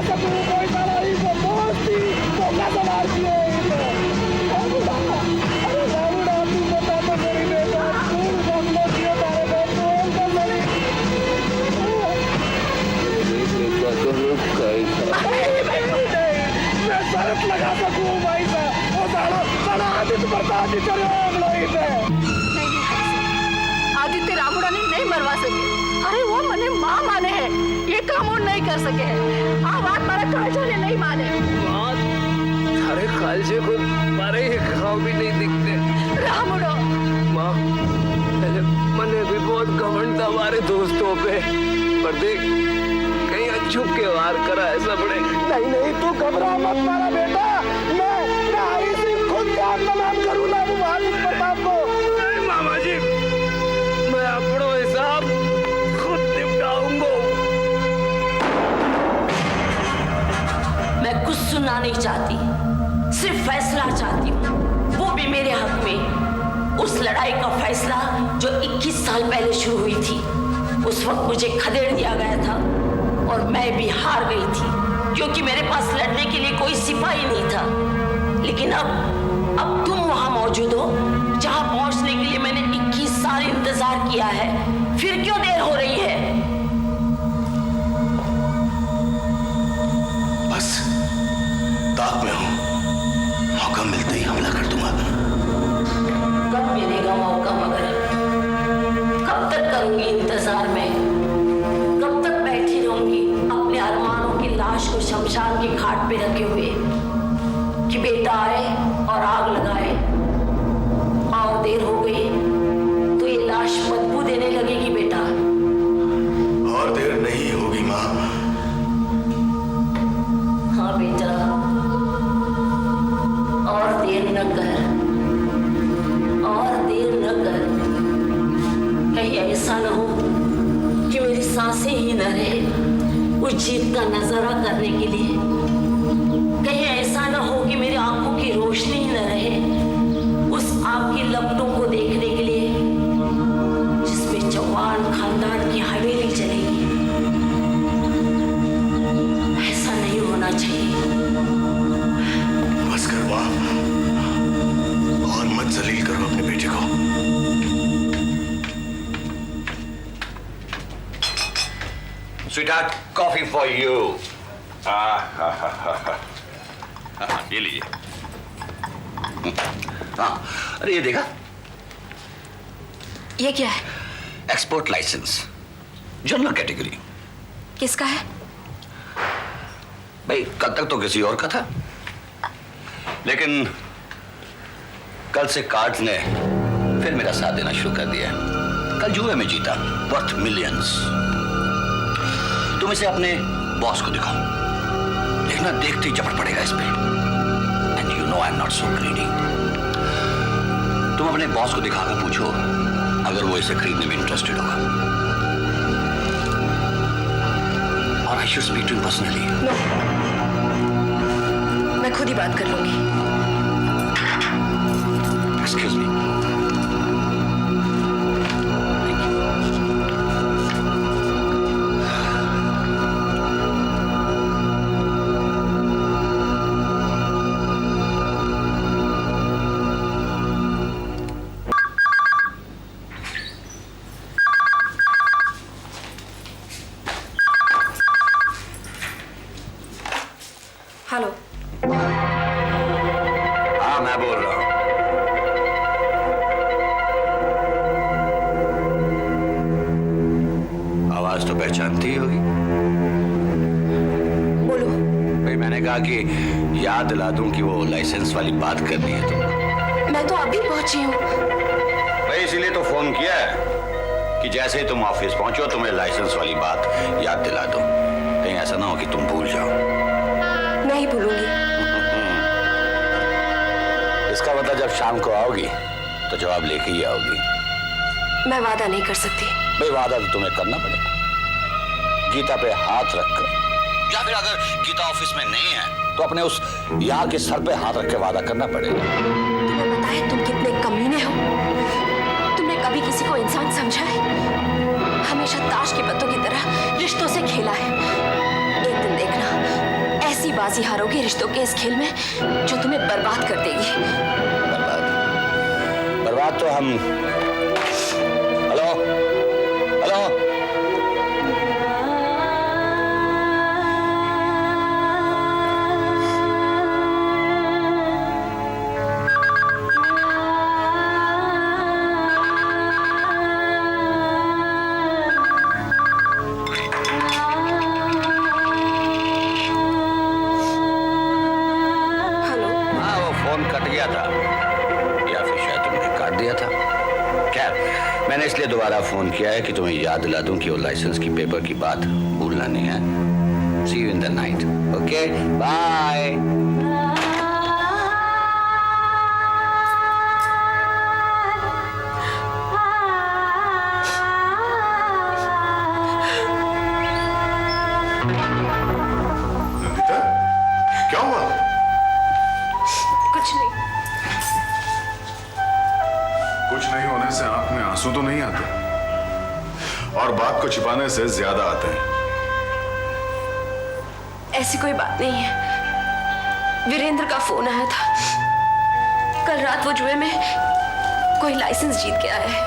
सकूं कोई साला इनको दोस्ती धोखा तो मार दिए इनको। अरे रावड़ा तू बता तो मेरी बेटा कौन बदलो दिए तारे को कौन बदली मैं शर्त लगा सकूं भाई साहब वो साला आदित्य बर्दाश्त करो हम लोग इसे नहीं आदित्य रामुड़ा ने नहीं मरवा सके। अरे वो मने माँ माने हैं ये काम वो नहीं कर सके हैं। बात मारा कालजा ने नहीं माने। अरे कालजे को मारे ही घाव भी नहीं दिखते रामुड़ो। माँ मैंने भी बहुत घमंड था हमारे दोस्तों पे पर देख कहीं अछूक के वार करा ऐसा बड़े। नहीं तू घबरा मत मारा बेटा मैं हरी सिंह खुद जान नाम करूंगा वो आदित्य प्रताप को। नहीं मामा जी मैं अपनो हिसाब खुद निपटाऊंगा। मैं कुछ सुनना नहीं चाहती सिर्फ फैसला चाहती हूँ वो भी मेरे हक में। उस लड़ाई का फैसला जो 21 साल पहले शुरू हुई थी उस वक्त मुझे खदेड़ दिया गया था और मैं भी हार गई थी क्योंकि मेरे पास लड़ने के लिए कोई सिपाही नहीं था। लेकिन अब तुम वहां मौजूद हो जहां पहुंचने के लिए मैंने 21 साल इंतजार किया है। फिर क्यों देर हो रही है? बस ताक में हूं मौका मिलते ही हमला कर दूंगा। कब मिलेगा मौका मगर कब तक करूंगी इंतजार में? कब तक बैठी रहूंगी अपने अरमानों की लाश को शमशान की घाट पे रखे हुए कि बेटा आए और आग लगाए? और देर हो गई तो ये लाश बदबू देने लगेगी बेटा। और देर नहीं होगी माँ। हाँ बेटा और देर न कर और देर न कर। कहीं ऐसा न हो कि मेरी सांसें ही न रहे उस जीत का नजारा करने के लिए। कहीं ऐसा न हो कि मेरी आंखों की रोशनी ही न रहे उस आपकी लपटों को देखने के लिए जिसमें चौहान खानदान की हवेली चलेगी। ऐसा नहीं होना चाहिए। बस कर माँ और मत जलील करो अपने बेटे को। Sweetheart, coffee for you. ये लीजिए। हाँ, अरे ये देखा? ये क्या है? Export licence, general category. किसका है? भाई कल तक तो किसी और का था, लेकिन कल से कार्ड्स ने फिर मेरा साथ देना शुरू कर दिया। कल जुए में जीता, वर्थ मिलियंस। तुम इसे अपने बॉस को दिखाओ, देखना देखते ही चपट पड़ेगा इस पे। And you know I am not so greedy. तुम अपने बॉस को दिखाकर पूछो अगर वो इसे खरीदने में इंटरेस्टेड होगा। और I should speak to him personally. मैं खुद ही बात कर लूंगी। Excuse me. हेलो। हाँ मैं बोल रहा हूं। आवाज तो पहचानती ही होगी। बोलो। भाई मैंने कहा कि याद दिला दूं कि वो लाइसेंस वाली बात करनी है तुमको। मैं तो अभी पहुंची हूँ। भाई इसीलिए तो फोन किया है कि जैसे ही तुम ऑफिस पहुंचो तुम्हें लाइसेंस वाली बात याद दिला दूं। कहीं ऐसा ना हो कि तुम भूल जाओ। नहीं भूलूंगी। इसका मतलब जब शाम को आओगी तो जवाब लेके ही आओगी। मैं वादा नहीं कर सकती। भाई वादा तो तुम्हें करना पड़ेगा, गीता पे हाथ रखकर। या फिर अगर गीता ऑफिस में नहीं है तो अपने उस यार के सर पे हाथ रख के वादा करना पड़ेगा। तुम्हें पता है तुम कितने कमीने हो? तुमने कभी किसी को इंसान समझा है? हमेशा ताश की पत्तों की तरह रिश्तों से खेला है। एक दिन देखना बाजी हारोगे रिश्तों के इस खेल में जो तुम्हें बर्बाद कर देगी। बर्बाद बर्बाद तो हम। Hello hello, hello. हाँ वो फोन कट गया था या फिर शायद तुमने काट दिया था। खैर मैंने इसलिए दोबारा फोन किया है कि तुम्हें याद दिला दूं कि वो लाइसेंस की पेपर की बात भूलना नहीं है। See you in the night. Okay bye. Nandita, क्या हुआ? कुछ नहीं। कुछ नहीं होने से आंख में आंसू तो नहीं आते, और बात को छिपाने से ज्यादा आते हैं। ऐसी कोई बात नहीं है। वीरेंद्र का फोन आया था। कल रात वो जुए में कोई लाइसेंस जीत के आया है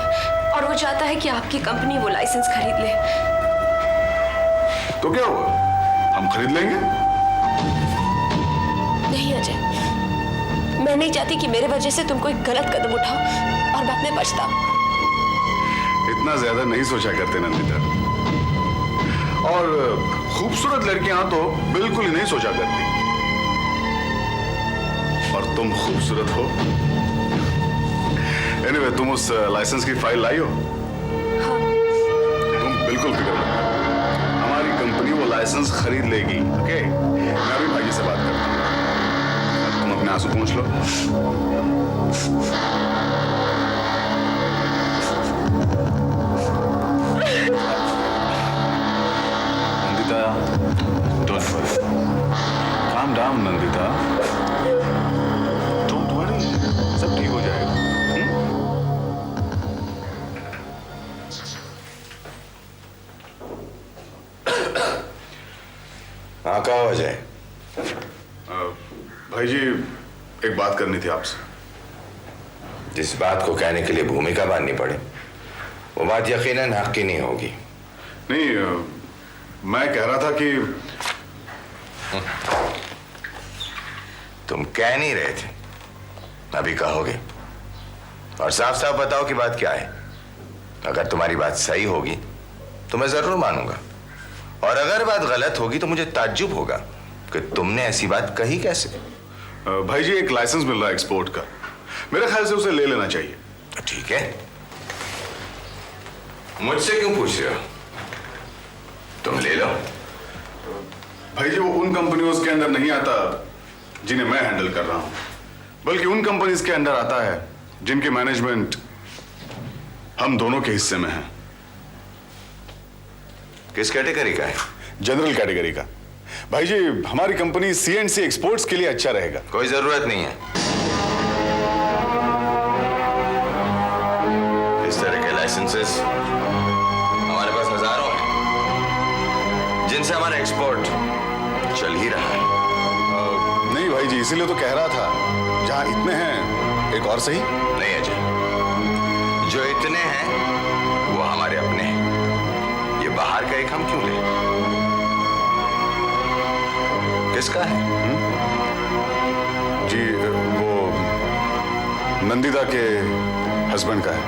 और वो चाहता है कि आपकी कंपनी वो लाइसेंस खरीद ले। तो क्या हुआ, हम खरीद लेंगे। नहीं अजय, मैं नहीं चाहती कि मेरे वजह से तुम कोई गलत कदम उठाओ और बाद में पछताओ। इतना ज्यादा नहीं सोचा करते नंदिता, और खूबसूरत लड़कियां तो बिल्कुल ही नहीं सोचा करती, और तुम खूबसूरत हो। एनीवे, तुम उस लाइसेंस की फाइल लाई हो? हाँ। तुम बिल्कुल फिक्र मत करो, हमारी कंपनी वो लाइसेंस खरीद लेगी। ओके, मैं अभी भाई से बात करता हूँ, तुम अपने आंसू पूंछ लो। Nandita, don't worry. Calm down, Nandita. Don't worry, सब ठीक हो जाएगा। हाँ कहा अजय? भाई जी, एक बात करनी थी आपसे। जिस बात को कहने के लिए भूमिका बांधनी पड़े वो बात यकीनन हक की नहीं होगी। नहीं, मैं कह रहा था कि तुम कह नहीं रहे थे, अभी कहोगे, और साफ साफ बताओ कि बात क्या है। अगर तुम्हारी बात सही होगी तो मैं जरूर मानूंगा, और अगर बात गलत होगी तो मुझे ताज्जुब होगा कि तुमने ऐसी बात कही कैसे। भाई जी, एक लाइसेंस मिल रहा है एक्सपोर्ट का, मेरे ख्याल से उसे ले लेना चाहिए। तो ठीक है, मुझसे क्यों पूछ रहे हो? तुम ले लो। भाई जी, वो उन कंपनियों के अंदर नहीं आता जिन्हें मैं हैंडल कर रहा हूं, बल्कि उन कंपनीज के अंदर आता है जिनकी मैनेजमेंट हम दोनों के हिस्से में है। किस कैटेगरी का है? जनरल कैटेगरी का। भाई जी, हमारी कंपनी CNC एक्सपोर्ट्स के लिए अच्छा रहेगा। कोई जरूरत नहीं है, इस तरह के लाइसेंसेस हमारे पास हजारों हैं जिनसे हमारा एक्सपोर्ट चल ही रहा है। नहीं भाई जी, इसीलिए तो कह रहा था, जहां इतने हैं एक और सही। नहीं अजय, जो इतने हैं वो हमारे अपने हैं, ये बाहर का एक हम क्यों लें? किसका है? जी, वो नंदिता के हस्बैंड का है।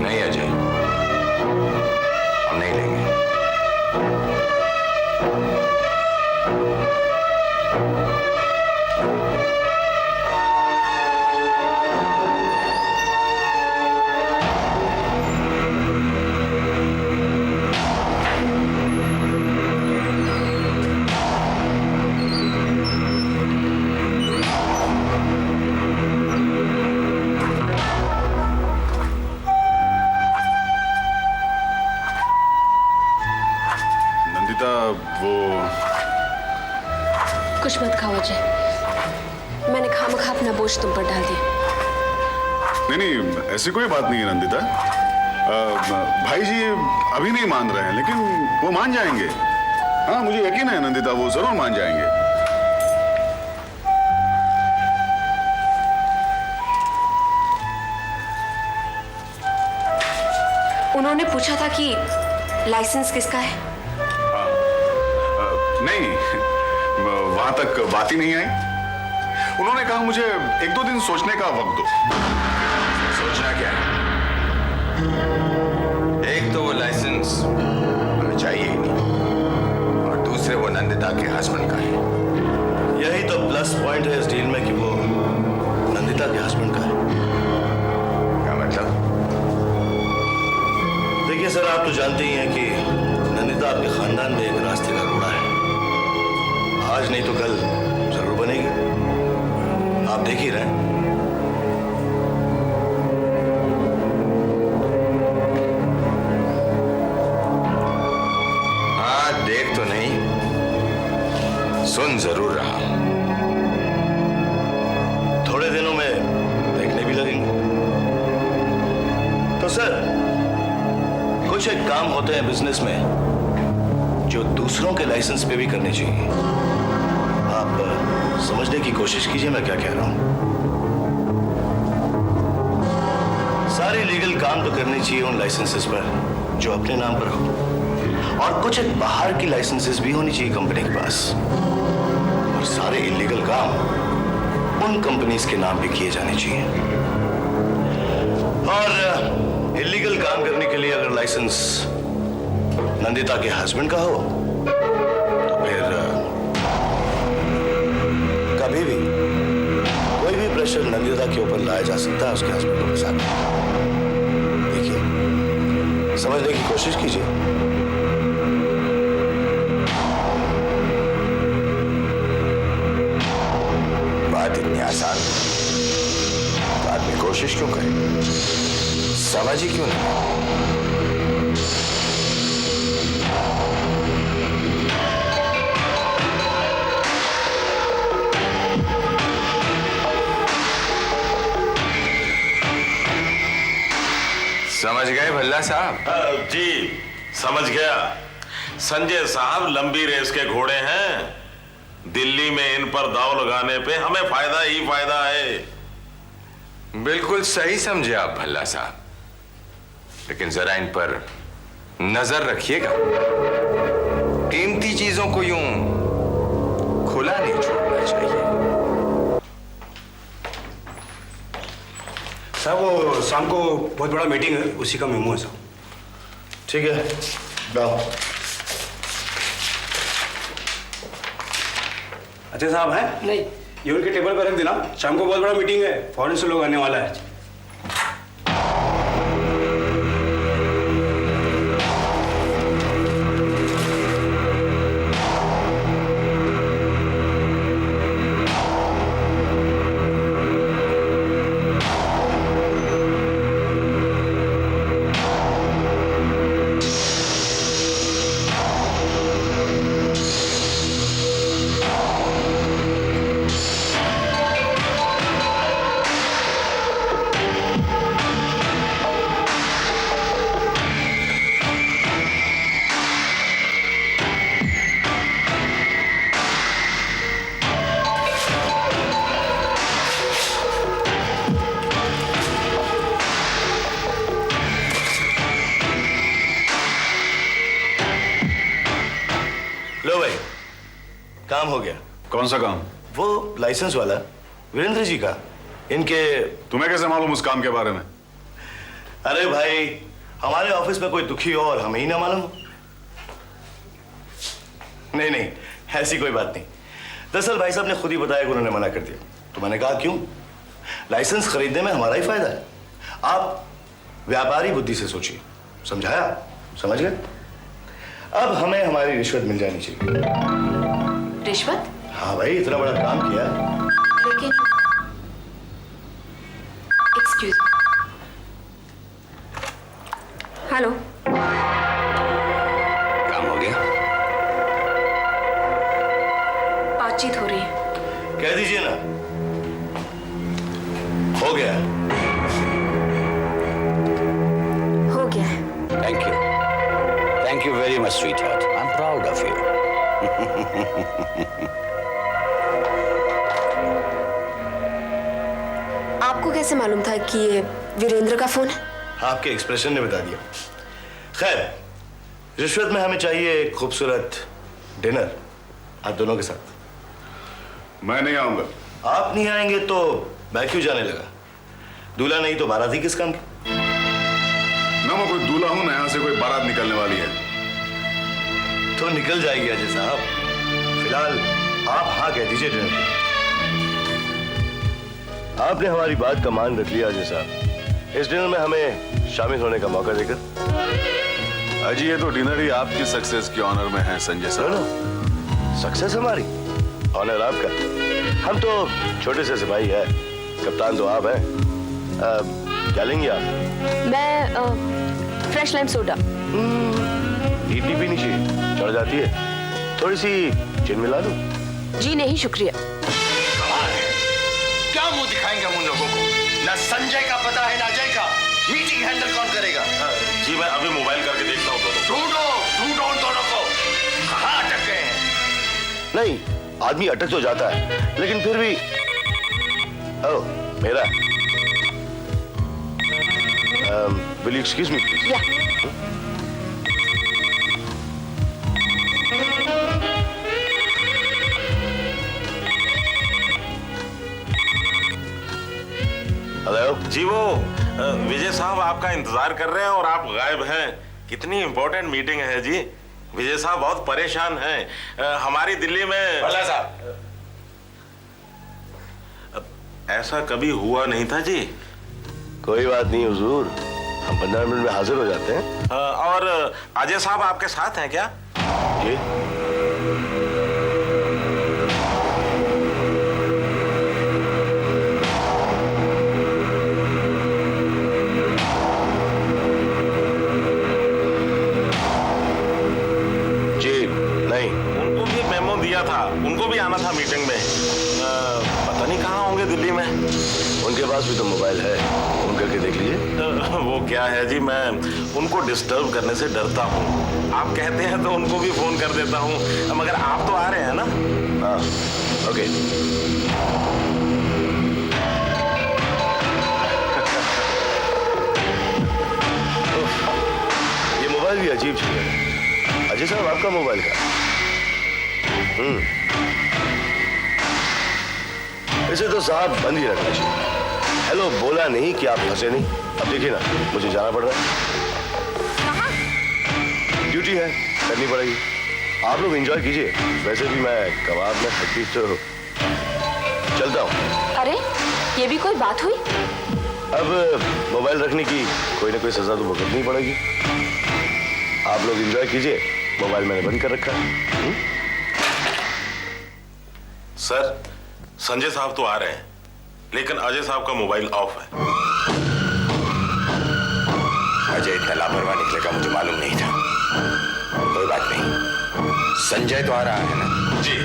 नहीं अजय, हम नहीं लेंगे। कुछ मत खाओ अजय, मैंने खामखा अपना बोझ तुम पर डाल दिया। नहीं, ऐसी कोई बात नहीं है नंदिता। भाई जी अभी नहीं मान रहे हैं, लेकिन वो मान जाएंगे। हाँ, मुझे यकीन है नंदिता, वो जरूर मान जाएंगे। उन्होंने पूछा था कि लाइसेंस किसका है? नहीं, वहां तक बात ही नहीं आई। उन्होंने कहा मुझे 1-2 दिन सोचने का वक्त दो। सोचना क्या है? एक तो वो लाइसेंस हमें चाहिए ही नहीं, और दूसरे वो नंदिता के हस्बैंड का है। यही तो प्लस पॉइंट है इस डील में कि वो नंदिता के हस्बैंड का है। क्या मतलब? देखिए सर, आप तो जानते ही हैं कि नंदिता आपके खानदान में एक रास्ते का रोड़ा है। आज नहीं तो कल जरूर बनेगी, आप देख ही रहे हैं। हाँ, देख तो नहीं, सुन जरूर रहा। थोड़े दिनों में देखने भी लगेंगे। तो सर, कुछ एक काम होते हैं बिजनेस में जो दूसरों के लाइसेंस पे भी करने चाहिए। आप समझने की कोशिश कीजिए मैं क्या कह रहा हूं। सारे लीगल काम तो करने चाहिए उन लाइसेंसेस पर जो अपने नाम पर हो, और कुछ एक बाहर की लाइसेंसेस भी होनी चाहिए कंपनी के पास, और सारे इलीगल काम उन कंपनीज के नाम पे किए जाने चाहिए। और इलीगल काम करने के लिए अगर लाइसेंस नंदिता के हस्बैंड का हो तो फिर कभी भी कोई भी प्रेशर नंदिता के ऊपर लाया जा सकता है उसके हस्बैंड को फंसा के। देखिए, समझने की कोशिश कीजिए। बात इतनी आसान तो आदमी कोशिश क्यों करे? समझ ही क्यों नहीं? समझ गए भल्ला साहब? जी समझ गया। संजय साहब लंबी रेस के घोड़े हैं। दिल्ली में इन पर दाव लगाने पे हमें फायदा ही फायदा है। बिल्कुल सही समझे आप भल्ला साहब, लेकिन जरा इन पर नजर रखिएगा। कीमती चीजों को यूं खुला नहीं छोड़ना चाहिए। साहब, वो शाम को बहुत बड़ा मीटिंग है, उसी का मेमो है साहब। ठीक है, लाओ। अच्छा साहब हैं? नहीं, ये उनके टेबल पर रख देना। शाम को बहुत बड़ा मीटिंग है, फॉरेन से लोग आने वाला है। लो भाई, काम हो गया। कौन सा काम? वो लाइसेंस वाला वीरेंद्र जी का। इनके तुम्हें कैसे मालूम उस काम के बारे में? अरे भाई, हमारे ऑफिस में कोई दुखी हो और हमें ही ना मालूम हो। नहीं नहीं, ऐसी कोई बात नहीं। दरअसल भाई साहब ने खुद ही बताया कि उन्होंने मना कर दिया, तो मैंने कहा क्यों, लाइसेंस खरीदने में हमारा ही फायदा है। आप व्यापारी बुद्धि से सोचिए। समझाया? समझ गए? अब हमें हमारी रिश्वत मिल जानी चाहिए। रिश्वत? हाँ भाई, इतना बड़ा काम किया। लेकिन एक्सक्यूज, हेलो, काम हो गया? बातचीत हो रही है। कह दीजिए ना, हो गया। हो गया। Thank you very much sweet heart, I am proud of you. आपको कैसे मालूम था कि ये वीरेंद्र का फोन है? आपके एक्सप्रेशन ने बता दिया। खैर, रिश्वत में हमें चाहिए एक खूबसूरत डिनर आप दोनों के साथ। मैं नहीं आऊंगा। आप नहीं आएंगे तो मैं क्यों जाने लगा? दूल्हा नहीं तो बाराती किस काम की? ना मैं कोई दूल्हा हूं ना यहां से कोई बारात निकलने वाली है। तो निकल जाएगी अजय साहब। फिलहाल आप हाँ कह दीजिए डिनर पे। आपने हमारी बात का मान रख लिया अजय साहब। इस डिनर में हमें शामिल होने का मौका देकर। अजी ये तो डिनर ही आपकी सक्सेस के ऑनर में है संजय साहब। सक्सेस हमारी, ऑनर आपका। हम तो छोटे से सिपाही है, कप्तान तो आप हैं। क्या लेंगे आप? मैं फ्रेश लाइम सोडा। नीटी पीनी चाहिए, चढ़ जाती है। थोड़ी सी जिन मिला दूं? जी नहीं शुक्रिया। क्या मुंह दिखाएंगे हम उन लोगों को? ना संजय का पता है ना अजय का। मीटिंग हैंडल कौन करेगा? जी मैं अभी मोबाइल करके देखता हूँ दोनों। ढूंढो उन दोनों को। कहाँ अटक गए हैं? नहीं, आदमी अटक तो जाता है, लेकिन फिर भी। ओह, मेरा। will you excuse me please? या। हेलो जी वो विजय साहब आपका इंतजार कर रहे हैं और आप गायब हैं। कितनी इंपॉर्टेंट मीटिंग है जी। विजय साहब बहुत परेशान हैं। हमारी दिल्ली में भला साहब, ऐसा कभी हुआ नहीं था जी। कोई बात नहीं हुजूर, हम 15 मिनट में हाजिर हो जाते हैं। और अजय साहब आपके साथ हैं क्या? जी था, उनको भी आना था मीटिंग में। पता नहीं कहाँ होंगे दिल्ली में। उनके पास भी तो मोबाइल है, फोन करके देख लीजिए। वो क्या है जी, मैं उनको डिस्टर्ब करने से डरता हूँ। आप कहते हैं तो उनको भी फोन कर देता हूँ, मगर आप तो आ रहे हैं ना? हाँ, ओके। ये मोबाइल भी अजीब चीज है। अजय साहब, आपका मोबाइल का? इसे तो साहब बंद ही रखना चाहिए। हेलो बोला नहीं कि आप फंसे नहीं। अब देखिए ना, मुझे जाना पड़ रहा है। कहाँ? ड्यूटी है, करनी पड़ेगी। आप लोग एंजॉय कीजिए। वैसे भी मैं कबाब में हड्डी तो चलता हूँ। अरे ये भी कोई बात हुई? अब मोबाइल रखने की कोई ना कोई सजा तो भुगतनी पड़ेगी। आप लोग एंजॉय कीजिए, मोबाइल मैंने बंद कर रखा है। सर, संजय साहब तो आ रहे हैं, लेकिन अजय साहब का मोबाइल ऑफ है। अजय इतना लापरवाह निकलेगा मुझे मालूम नहीं था। कोई बात नहीं, संजय तो आ रहा है ना? जी।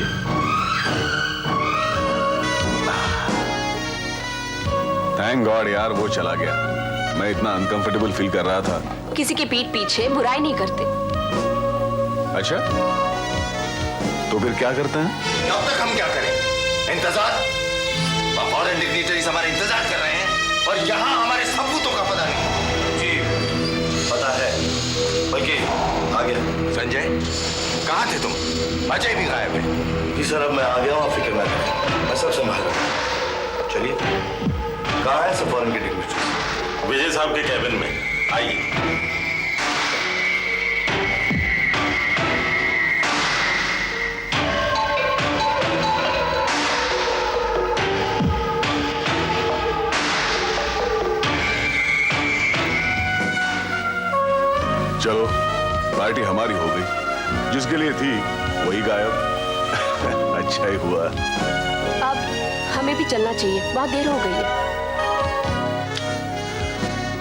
थैंक गॉड यार, वो चला गया। मैं इतना अनकंफर्टेबल फील कर रहा था। किसी के पीठ पीछे बुराई नहीं करते। अच्छा, तो फिर क्या करते हैं? तब तक हम क्या करें? इंतजार। फॉरेन डिग्नेटरीज हमारे इंतजार कर रहे हैं और यहाँ हमारे सबूतों का पता नहीं। जी पता है, बल्कि आ गया। संजय, कहाँ थे तुम? अजय भी गायब है। जी सर, अब मैं आ गया हूँ, आप फिक्र ना करें, मैं सब संभाल लूंगा। चलिए, कहाँ है सब फॉरेन के डिग्नेटरीज? विजय साहब के कैबिन में, आइए। चलो, पार्टी हमारी हो गई। जिसके लिए थी वही गायब। अच्छा ही हुआ। अब हमें भी चलना चाहिए, बहुत देर हो गई है।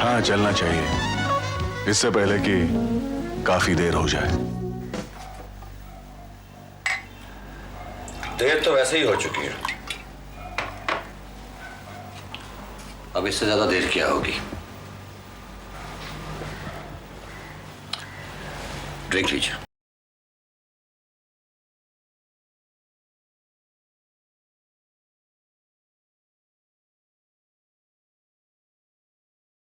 हाँ, चलना चाहिए, इससे पहले कि काफी देर हो जाए। देर तो वैसे ही हो चुकी है। अब इससे ज्यादा देर क्या होगी? ड्रिंक लीजिए।